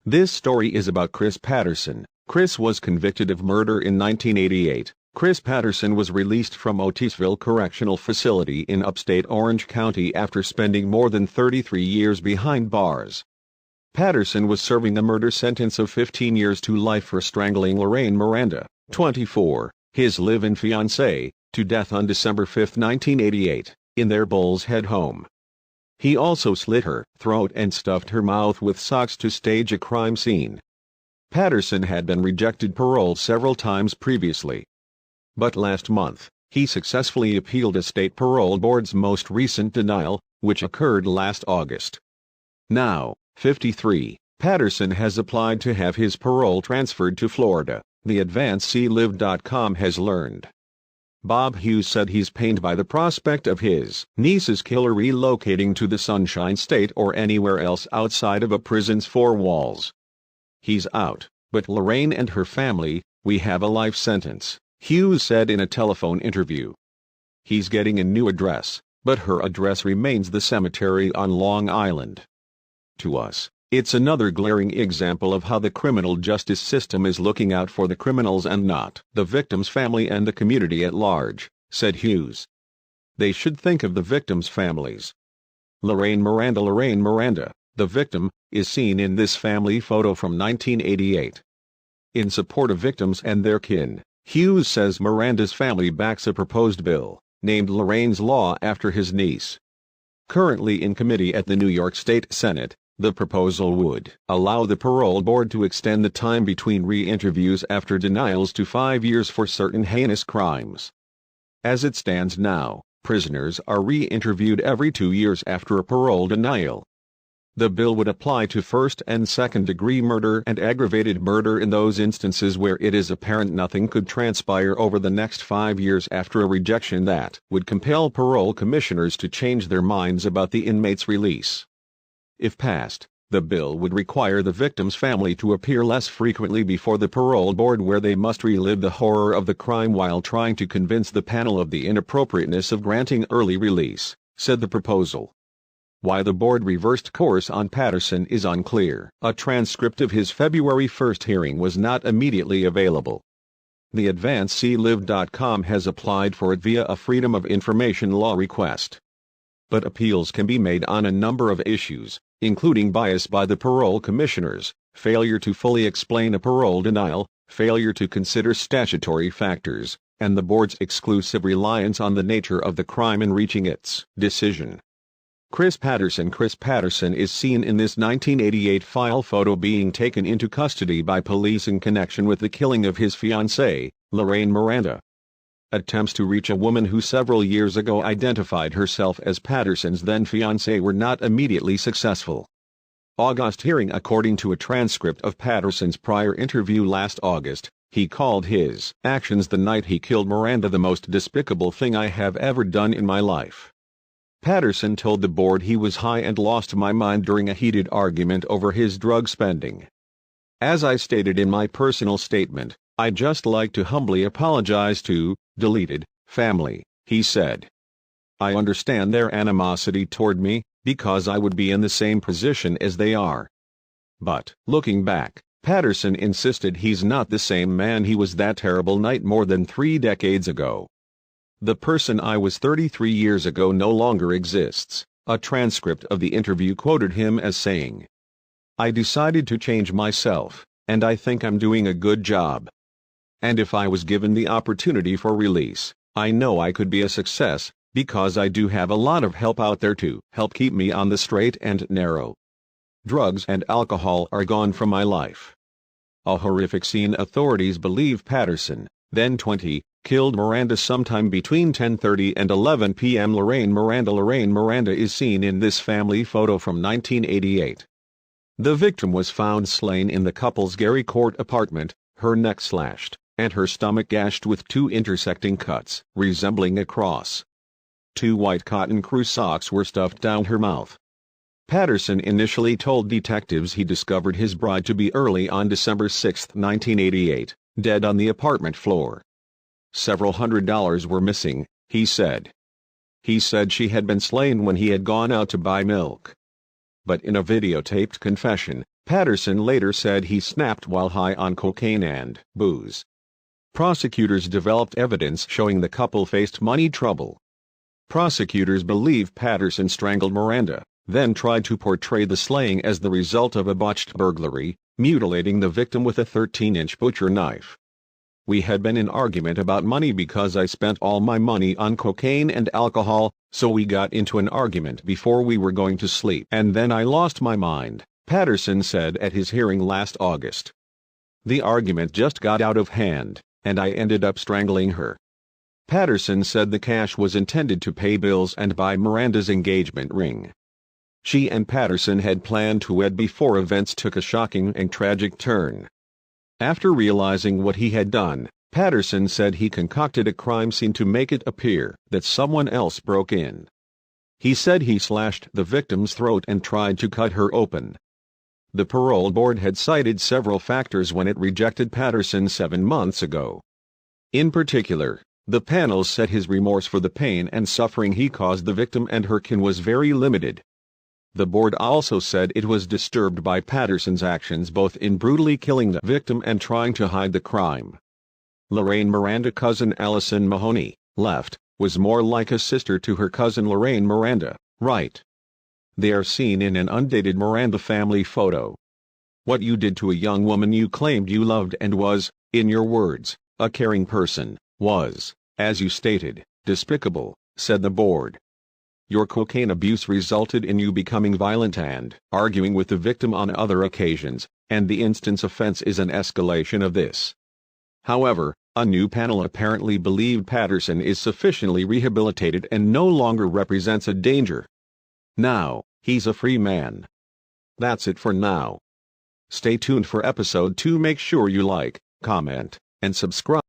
This story is about Chris Patterson. Chris was convicted of murder in 1988. Chris Patterson was released from Otisville Correctional Facility in upstate Orange County after spending more than 33 years behind bars. Patterson was serving a murder sentence of 15 years to life for strangling Lorraine Miranda, 24, his live-in fiancée, to death on December 5, 1988, in their Bullshead home. He also slit her throat and stuffed her mouth with socks to stage a crime scene. Patterson had been rejected parole several times previously. But last month, he successfully appealed a state parole board's most recent denial, which occurred last August. Now, 53, Patterson has applied to have his parole transferred to Florida, the AdvanceCLive.com has learned. Bob Hughes said he's pained by the prospect of his niece's killer relocating to the Sunshine State or anywhere else outside of a prison's four walls. He's out, but Lorraine and her family, we have a life sentence, Hughes said in a telephone interview. He's getting a new address, but her address remains the cemetery on Long Island. To us, it's another glaring example of how the criminal justice system is looking out for the criminals and not the victim's family and the community at large, said Hughes. They should think of the victims' families. Lorraine Miranda, the victim, is seen in this family photo from 1988. In support of victims and their kin, Hughes says Miranda's family backs a proposed bill, named Lorraine's Law after his niece. Currently in committee at the New York State Senate, the proposal would allow the parole board to extend the time between re-interviews after denials to 5 years for certain heinous crimes. As it stands now, prisoners are re-interviewed every 2 years after a parole denial. The bill would apply to first- and second-degree murder and aggravated murder in those instances where it is apparent nothing could transpire over the next 5 years after a rejection that would compel parole commissioners to change their minds about the inmate's release. If passed, the bill would require the victim's family to appear less frequently before the parole board, where they must relive the horror of the crime while trying to convince the panel of the inappropriateness of granting early release, said the proposal. Why the board reversed course on Patterson is unclear. A transcript of his February 1 hearing was not immediately available. The AdvanceCLive.com has applied for it via a Freedom of Information law request. But appeals can be made on a number of issues, including bias by the parole commissioners, failure to fully explain a parole denial, failure to consider statutory factors, and the board's exclusive reliance on the nature of the crime in reaching its decision. Chris Patterson is seen in this 1988 file photo being taken into custody by police in connection with the killing of his fiancée, Lorraine Miranda. Attempts to reach a woman who several years ago identified herself as Patterson's then-fiancée were not immediately successful. August hearing. According to a transcript of Patterson's prior interview last August, he called his actions the night he killed Miranda the most despicable thing I have ever done in my life. Patterson told the board he was high and lost my mind during a heated argument over his drug spending. As I stated in my personal statement, I'd just like to humbly apologize to deleted family, he said. I understand their animosity toward me, because I would be in the same position as they are. But, looking back, Patterson insisted he's not the same man he was that terrible night more than 3 decades ago. The person I was 33 years ago no longer exists. A transcript of the interview quoted him as saying, I decided to change myself, and I think I'm doing a good job. And if I was given the opportunity for release, I know I could be a success, because I do have a lot of help out there to help keep me on the straight and narrow. Drugs and alcohol are gone from my life. A horrific scene. Authorities believe Patterson, then 20, killed Miranda sometime between 10:30 and 11 p.m. Lorraine Miranda is seen in this family photo from 1988. The victim was found slain in the couple's Gary Court apartment, her neck slashed, and her stomach gashed with 2 intersecting cuts, resembling a cross. 2 white cotton crew socks were stuffed down her mouth. Patterson initially told detectives he discovered his bride to be early on December 6, 1988, dead on the apartment floor. Several $100s were missing, he said. He said she had been slain when he had gone out to buy milk. But in a videotaped confession, Patterson later said he snapped while high on cocaine and booze. Prosecutors developed evidence showing the couple faced money trouble. Prosecutors believe Patterson strangled Miranda, then tried to portray the slaying as the result of a botched burglary, mutilating the victim with a 13-inch butcher knife. "We had been in argument about money because I spent all my money on cocaine and alcohol, so we got into an argument before we were going to sleep, and then I lost my mind," Patterson said at his hearing last August. "The argument just got out of hand, and I ended up strangling her." Patterson said the cash was intended to pay bills and buy Miranda's engagement ring. She and Patterson had planned to wed before events took a shocking and tragic turn. After realizing what he had done, Patterson said he concocted a crime scene to make it appear that someone else broke in. He said he slashed the victim's throat and tried to cut her open. The parole board had cited several factors when it rejected Patterson 7 months ago. In particular, the panel said his remorse for the pain and suffering he caused the victim and her kin was very limited. The board also said it was disturbed by Patterson's actions both in brutally killing the victim and trying to hide the crime. Lorraine Miranda cousin Allison Mahoney, left, was more like a sister to her cousin Lorraine Miranda, right. They are seen in an undated Miranda family photo. "What you did to a young woman you claimed you loved and was, in your words, a caring person, was, as you stated, despicable," said the board. "Your cocaine abuse resulted in you becoming violent and arguing with the victim on other occasions, and the instance offense is an escalation of this." However, a new panel apparently believed Patterson is sufficiently rehabilitated and no longer represents a danger. Now, he's a free man. That's it for now. Stay tuned for episode 2. Make sure you like, comment, and subscribe.